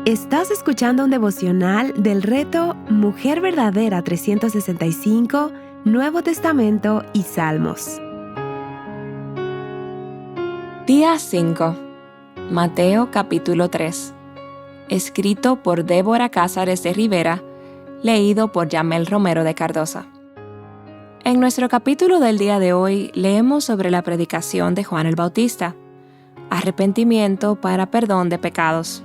Estás escuchando un devocional del reto Mujer Verdadera 365, Nuevo Testamento y Salmos. Día 5. Mateo capítulo 3. Escrito por Débora Cázares de Rivera, leído por Yamel Romero de Cardosa. En nuestro capítulo del día de hoy leemos sobre la predicación de Juan el Bautista, arrepentimiento para perdón de pecados,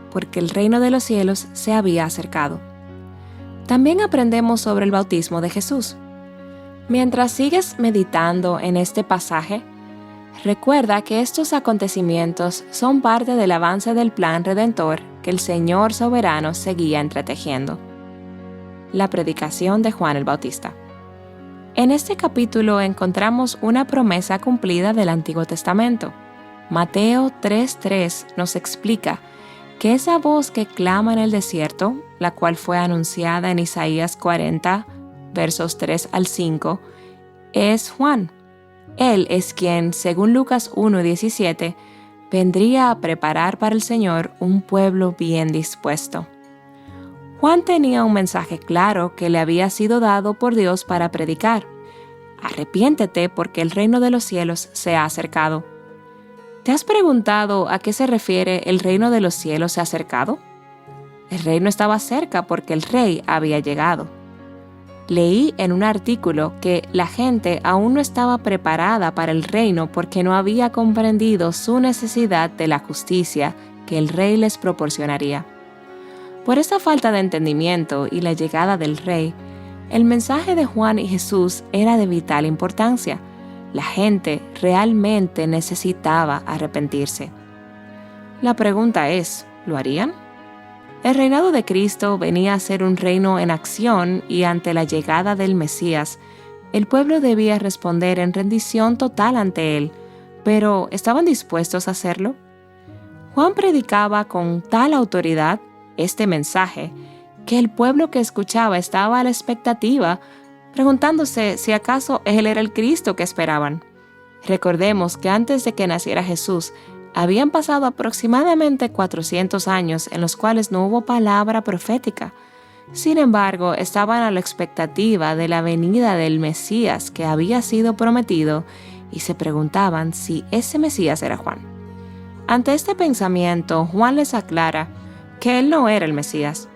porque el reino de los cielos se había acercado. También aprendemos sobre el bautismo de Jesús. Mientras sigues meditando en este pasaje, recuerda que estos acontecimientos son parte del avance del plan redentor que el Señor soberano seguía entretejiendo. La predicación de Juan el Bautista. En este capítulo encontramos una promesa cumplida del Antiguo Testamento. Mateo 3:3 nos explica que esa voz que clama en el desierto, la cual fue anunciada en Isaías 40, versos 3 al 5, es Juan. Él es quien, según Lucas 1:17, vendría a preparar para el Señor un pueblo bien dispuesto. Juan tenía un mensaje claro que le había sido dado por Dios para predicar. Arrepiéntete porque el reino de los cielos se ha acercado. ¿Te has preguntado a qué se refiere el reino de los cielos se ha acercado? El reino estaba cerca porque el rey había llegado. Leí en un artículo que la gente aún no estaba preparada para el reino porque no había comprendido su necesidad de la justicia que el rey les proporcionaría. Por esta falta de entendimiento y la llegada del rey, el mensaje de Juan y Jesús era de vital importancia. La gente realmente necesitaba arrepentirse. La pregunta es, ¿lo harían? El reinado de Cristo venía a ser un reino en acción y ante la llegada del Mesías, el pueblo debía responder en rendición total ante él, pero ¿estaban dispuestos a hacerlo? Juan predicaba con tal autoridad este mensaje que el pueblo que escuchaba estaba a la expectativa, preguntándose si acaso él era el Cristo que esperaban. Recordemos que antes de que naciera Jesús, habían pasado aproximadamente 400 años en los cuales no hubo palabra profética. Sin embargo, estaban a la expectativa de la venida del Mesías que había sido prometido y se preguntaban si ese Mesías era Juan. Ante este pensamiento, Juan les aclara que él no era el Mesías.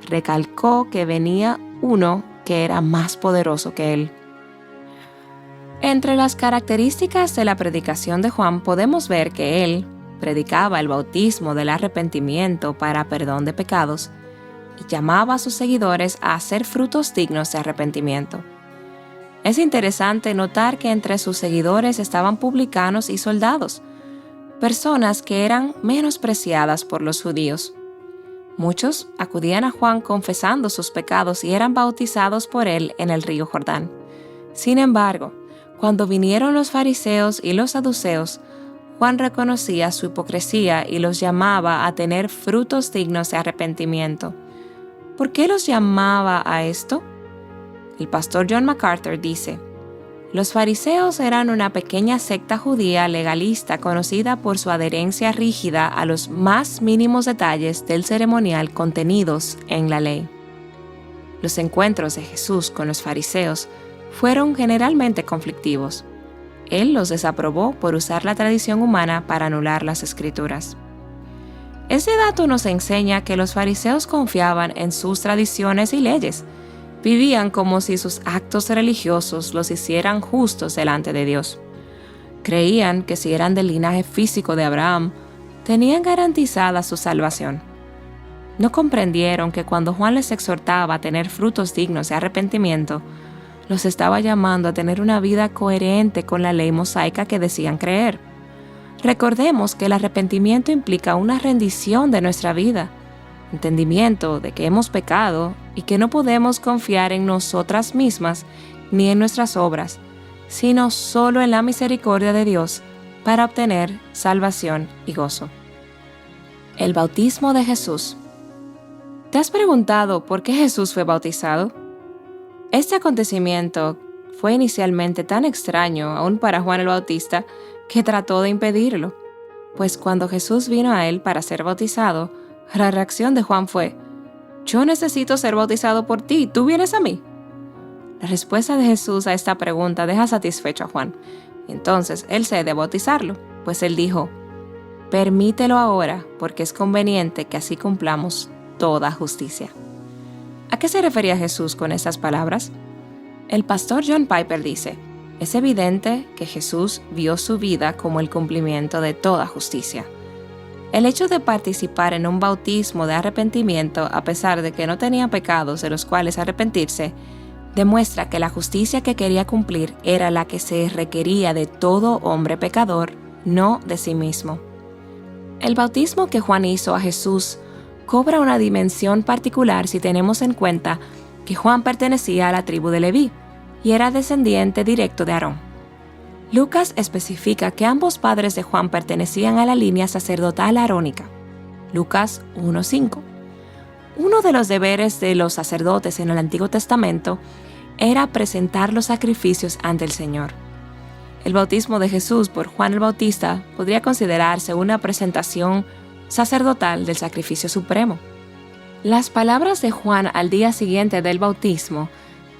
Recalcó que venía uno que era más poderoso que él. Entre las características de la predicación de Juan podemos ver que él predicaba el bautismo del arrepentimiento para perdón de pecados y llamaba a sus seguidores a hacer frutos dignos de arrepentimiento. Es interesante notar que entre sus seguidores estaban publicanos y soldados, personas que eran menospreciadas por los judíos. Muchos acudían a Juan confesando sus pecados y eran bautizados por él en el río Jordán. Sin embargo, cuando vinieron los fariseos y los saduceos, Juan reconocía su hipocresía y los llamaba a tener frutos dignos de arrepentimiento. ¿Por qué los llamaba a esto? El pastor John MacArthur dice: los fariseos eran una pequeña secta judía legalista conocida por su adherencia rígida a los más mínimos detalles del ceremonial contenidos en la ley. Los encuentros de Jesús con los fariseos fueron generalmente conflictivos. Él los desaprobó por usar la tradición humana para anular las Escrituras. Este dato nos enseña que los fariseos confiaban en sus tradiciones y leyes. Vivían como si sus actos religiosos los hicieran justos delante de Dios. Creían que si eran del linaje físico de Abraham, tenían garantizada su salvación. No comprendieron que cuando Juan les exhortaba a tener frutos dignos de arrepentimiento, los estaba llamando a tener una vida coherente con la ley mosaica que decían creer. Recordemos que el arrepentimiento implica una rendición de nuestra vida, entendimiento de que hemos pecado y que no podemos confiar en nosotras mismas ni en nuestras obras, sino solo en la misericordia de Dios para obtener salvación y gozo. El bautismo de Jesús. ¿Te has preguntado por qué Jesús fue bautizado? Este acontecimiento fue inicialmente tan extraño aún para Juan el Bautista que trató de impedirlo, pues cuando Jesús vino a él para ser bautizado, La reacción de Juan fue: «Yo necesito ser bautizado por ti, ¿tú vienes a mí?». La respuesta de Jesús a esta pregunta deja satisfecho a Juan. Entonces él cede a bautizarlo, pues él dijo: «Permítelo ahora, porque es conveniente que así cumplamos toda justicia». ¿A qué se refería Jesús con estas palabras? El pastor John Piper dice: «Es evidente que Jesús vio su vida como el cumplimiento de toda justicia». El hecho de participar en un bautismo de arrepentimiento, a pesar de que no tenía pecados de los cuales arrepentirse, demuestra que la justicia que quería cumplir era la que se requería de todo hombre pecador, no de sí mismo. El bautismo que Juan hizo a Jesús cobra una dimensión particular si tenemos en cuenta que Juan pertenecía a la tribu de Leví y era descendiente directo de Aarón. Lucas especifica que ambos padres de Juan pertenecían a la línea sacerdotal arónica. Lucas 1:5. Uno de los deberes de los sacerdotes en el Antiguo Testamento era presentar los sacrificios ante el Señor. El bautismo de Jesús por Juan el Bautista podría considerarse una presentación sacerdotal del sacrificio supremo. Las palabras de Juan al día siguiente del bautismo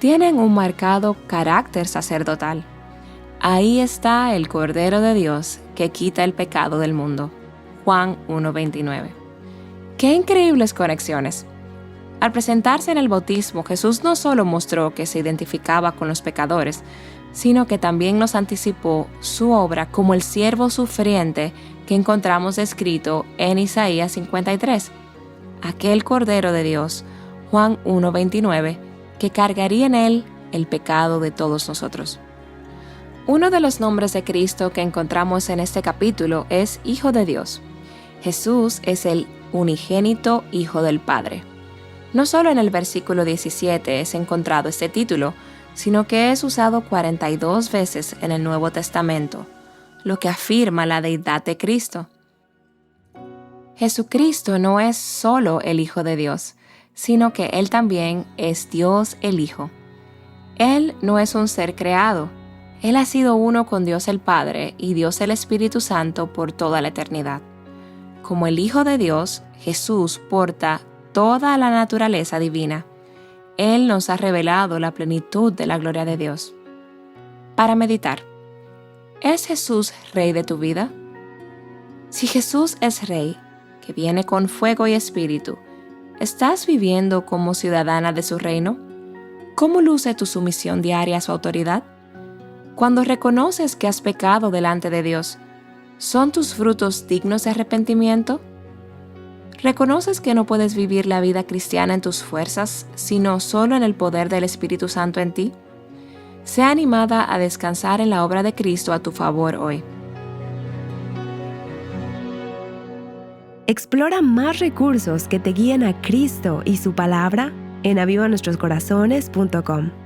tienen un marcado carácter sacerdotal. Ahí está el Cordero de Dios que quita el pecado del mundo. Juan 1:29. ¡Qué increíbles conexiones! Al presentarse en el bautismo, Jesús no solo mostró que se identificaba con los pecadores, sino que también nos anticipó su obra como el siervo sufriente que encontramos descrito en Isaías 53. Aquel Cordero de Dios, Juan 1:29, que cargaría en él el pecado de todos nosotros. Uno de los nombres de Cristo que encontramos en este capítulo es Hijo de Dios. Jesús es el unigénito Hijo del Padre. No solo en el versículo 17 es encontrado este título, sino que es usado 42 veces en el Nuevo Testamento, lo que afirma la deidad de Cristo. Jesucristo no es solo el Hijo de Dios, sino que Él también es Dios el Hijo. Él no es un ser creado. Él ha sido uno con Dios el Padre y Dios el Espíritu Santo por toda la eternidad. Como el Hijo de Dios, Jesús porta toda la naturaleza divina. Él nos ha revelado la plenitud de la gloria de Dios. Para meditar, ¿es Jesús Rey de tu vida? Si Jesús es Rey, que viene con fuego y espíritu, ¿estás viviendo como ciudadana de su reino? ¿Cómo luce tu sumisión diaria a su autoridad? Cuando reconoces que has pecado delante de Dios, ¿son tus frutos dignos de arrepentimiento? ¿Reconoces que no puedes vivir la vida cristiana en tus fuerzas, sino solo en el poder del Espíritu Santo en ti? Sea animada a descansar en la obra de Cristo a tu favor hoy. Explora más recursos que te guíen a Cristo y su palabra en avivanuestroscorazones.com.